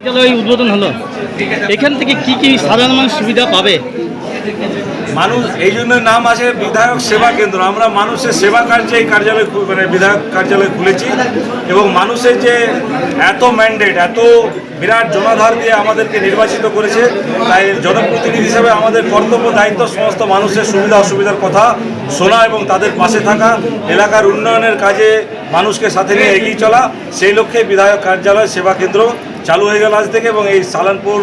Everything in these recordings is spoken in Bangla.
উদ্বোধন হলো, এখান থেকে কি কি সাধারণ মানুষ সুবিধা পাবে? মানুষ এই জন্য নাম আছে বিধায়ক সেবা কেন্দ্র। আমরা মানুষের সেবা কার্যে এই কার্যালয় মানে বিধায়ক কার্যালয় খুলেছি এবং মানুষের যে এত ম্যান্ডেট, এত বিরাট জনাধার দিয়ে আমাদেরকে নির্বাচিত করেছে, তাই জনপ্রতিনিধি হিসেবে আমাদের কর্তব্য দায়িত্ব সমস্ত মানুষের সুবিধা অসুবিধার কথা শোনা এবং তাদের পাশে থাকা, এলাকার উন্নয়নের কাজে মানুষকে সাথে নিয়ে এগিয়ে চলা। সেই লক্ষ্যে বিধায়ক কার্যালয় সেবা কেন্দ্র চালু হয়ে গেল আজ থেকে এবং এই সালানপুর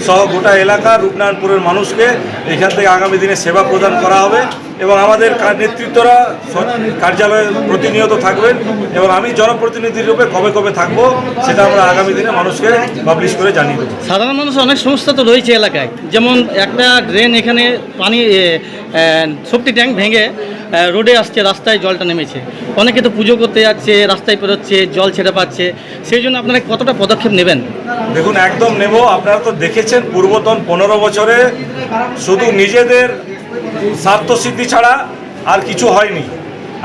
সহ গোটা এলাকা রূপনারায়ণপুরের মানুষকে এখান থেকে আগামী দিনে সেবা প্রদান করা হবে এবং আমাদের নেতৃত্বরা কার্যালয়ে প্রতিনিয়ত থাকবেন এবং আমি জনপ্রতিনিধি রূপে কবে কবে থাকবো সেটা আমরা আগামী দিনে মানুষকে পাবলিশ করে জানিয়ে দেবো। সাধারণ মানুষের অনেক সমস্যা তো রয়েছে এলাকায়, যেমন একটা ড্রেন এখানে পানি সেপ্টিক ট্যাঙ্ক ভেঙে রোডে আসছে, রাস্তায় জলটা নেমেছে, অনেকে তো পুজো করতে যাচ্ছে, রাস্তায় পেরোচ্ছে, জল ছেড়ে পাচ্ছে, সেই জন্য আপনারা কতটা পদক্ষেপ নেবেন? দেখুন, একদম নেব। আপনারা তো দেখেছেন পূর্বতন 15 বছরে শুধু নিজেদের স্বার্থসিদ্ধি ছাড়া আর কিছু হয়নি,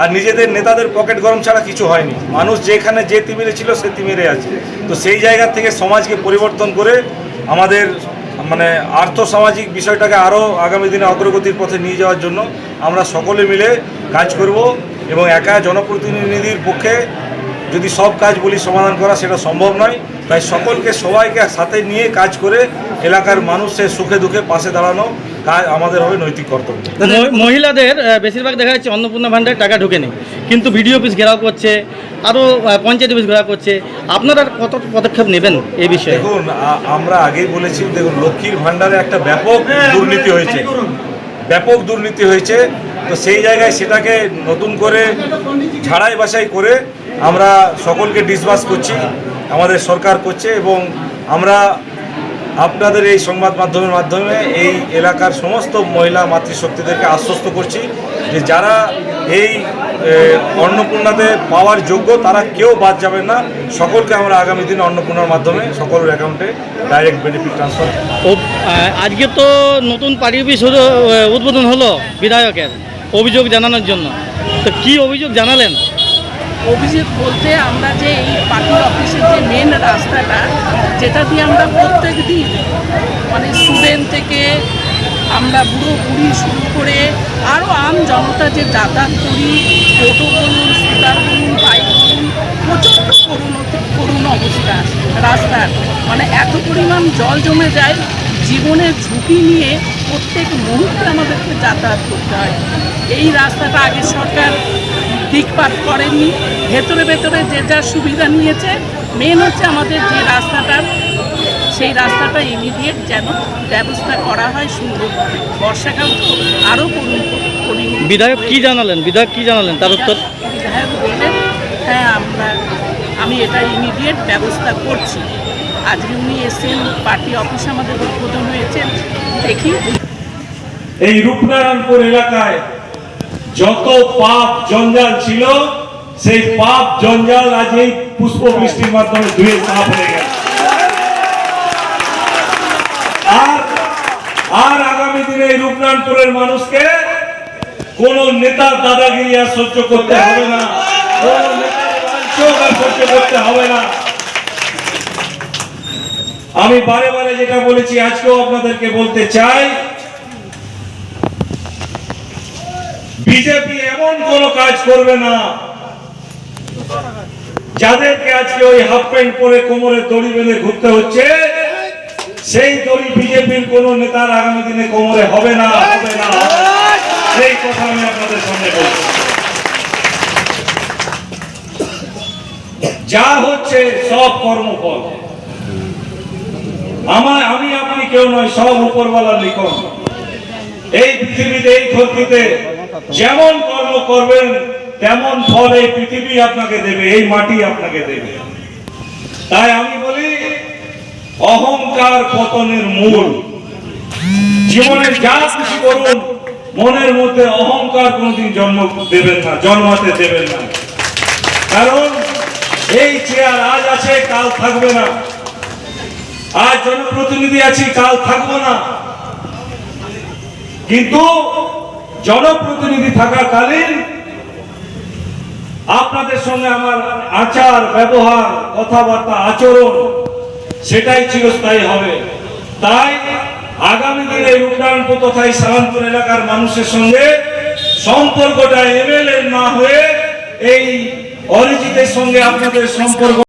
আর নিজেদের নেতাদের পকেট গরম ছাড়া কিছু হয়নি। মানুষ যেখানে যে তিমিরে ছিল সে তিমিরে আছে। তো সেই জায়গা থেকে সমাজকে পরিবর্তন করে আমাদের মানে আর্থসামাজিক বিষয়টাকে আরও আগামী দিনে অগ্রগতির পথে নিয়ে যাওয়ার জন্য আমরা সকলে মিলে কাজ করব এবং একা জনপ্রতিনিধির পক্ষে যদি সব কাজ বলি সমাধান করা সেটা সম্ভব নয়। তাই সকলকে সবাইকে সাথে নিয়ে কাজ করে এলাকার মানুষের সুখে দুঃখে পাশে দাঁড়ানো কাজ আমাদের হবে নৈতিক কর্তব্য। মহিলাদের বেশিরভাগ দেখা যাচ্ছে অন্নপূর্ণা ভাণ্ডারে টাকা ঢোকে নেই, কিন্তু বিডিও অফিস ঘেরাও করছে, আরও পঞ্চায়েত অফিস ঘেরাও করছে, আপনারা কত পদক্ষেপ নেবেন এই বিষয়ে? দেখুন, আমরা আগেই বলেছি, দেখুন লক্ষ্মীর ভাণ্ডারে একটা ব্যাপক দুর্নীতি হয়েছে। তো সেই জায়গায় সেটাকে নতুন করে ঝাড়াই বাছাই করে আমরা সকলকে ডিসবাস করছি, আমাদের সরকার করছে এবং আমরা আপনাদের এই সংবাদ মাধ্যমের মাধ্যমে এই এলাকার সমস্ত মহিলা মাতৃশক্তিদেরকে আশ্বস্ত করছি যে যারা এই অন্নপূর্ণাতে পাওয়ার যোগ্য তারা কেউ বাদ যাবেন না। সকলকে আমরা আগামী দিনে অন্নপূর্ণার মাধ্যমে সকলের অ্যাকাউন্টে ডাইরেক্ট বেনিফিট ট্রান্সফার। আজকে তো নতুন পার্টি অফিস উদ্বোধন হলো বিধায়কের, অভিযোগ জানানোর জন্য, তো কি অভিযোগ জানালেন? অভিযোগ বলতে আমরা যে এই পার্টি অফিসের যে মেন রাস্তাটা, যেটা দিয়ে আমরা প্রত্যেক দিন মানে স্টুডেন্ট থেকে আমরা বুড়ো বুড়ি শুরু করে আরও আম জনতা যে যাতায়াত করি, টোটো বলুন, স্কুটার বলুন, বাইক বলুন, প্রচণ্ড করুণ অবস্থা রাস্তার। মানে এত পরিমাণ জল জমে যায়, জীবনের ঝুঁকি নিয়ে প্রত্যেক মুহূর্তে আমাদেরকে যাতায়াত করতে হয়। এই রাস্তাটা আগে সরকার দিকপাত করেনি, ভেতরে ভেতরে যে যার সুবিধা নিয়েছে। মেন হচ্ছে আমাদের যে রাস্তাটার, সেই রাস্তাটা ইমিডিয়েট যেন ব্যবস্থা করা হয় সুন্দরভাবে। বর্ষাকাল তো আরও করি। বিধায়ক কি জানালেন তার উত্তর? বিধায়ক বললেন হ্যাঁ আমি এটা ইমিডিয়েট ব্যবস্থা করছি। আজকে উনি এসেছেন, পার্টি অফিস আমাদের উদ্বোধন হয়েছেন। দেখি এই রূপনারায়ণপুর এলাকায় যত পাপ জঞ্জাল ছিল সেই পাপ জঞ্জাল আজ এই পুষ্প বৃষ্টির মাধ্যমে ধুয়ে সাফ হয়ে গেছে। আর আগামী দিনে এই রূপনারায়ণপুরের মানুষকে কোন নেতার দাদাগিরি আর সহ্য করতে হবে না, কোন নেতার লাঞ্ছনা আর সহ্য করতে হবে না। আমি বারে বারে যেটা বলেছি আজকেও আপনাদেরকে বলতে চাই, বিজেপি এমন কোন কাজ করবে না যাদেরকে আজকে ওই হাফ প্যান্ট পরে কোমরে দড়ি বেঁধে ঘুরতে হচ্ছে, সেই দড়ি বিজেপির কোন নেতার আগামী দিনে কোমরে হবে না। সেই কথা আমি আপনাদের সামনে বলছি। যা হচ্ছে সব কর্মফল, আমি আপনি কেউ নয়, সব উপরওয়ালার লিখন। এই পৃথিবীতে, এই ধরতিতে যেমন কর্ম করবেন তেমন ফল এই পৃথিবী আপনাকে দেবে, এই মাটি আপনাকে দেবে। তাই আমি বলি, অহংকার পতনের মূল। জীবনে যা কিছু করুন, মনের মধ্যে অহংকার কোনদিন জন্মাতে দেবেন না। কারণ এই চেয়ার আজ আছে, কাল থাকবে না। আজ জনপ্রতিনিধি আছি, কাল থাকবো না। কিন্তু জনপ্রতিনিধি থাকাকালীন আপনাদের সঙ্গে আমার আচার ব্যবহার, কথাবার্তা, আচরণ সেটাই চিরস্থায়ী হবে। তাই আগামী দিনে রূপনারায়ণপুর তথা এই সালানপুর এলাকার মানুষের সঙ্গে সম্পর্কটা এমএলএ না হয়ে এই অরিজিতের সঙ্গে আপনাদের সম্পর্ক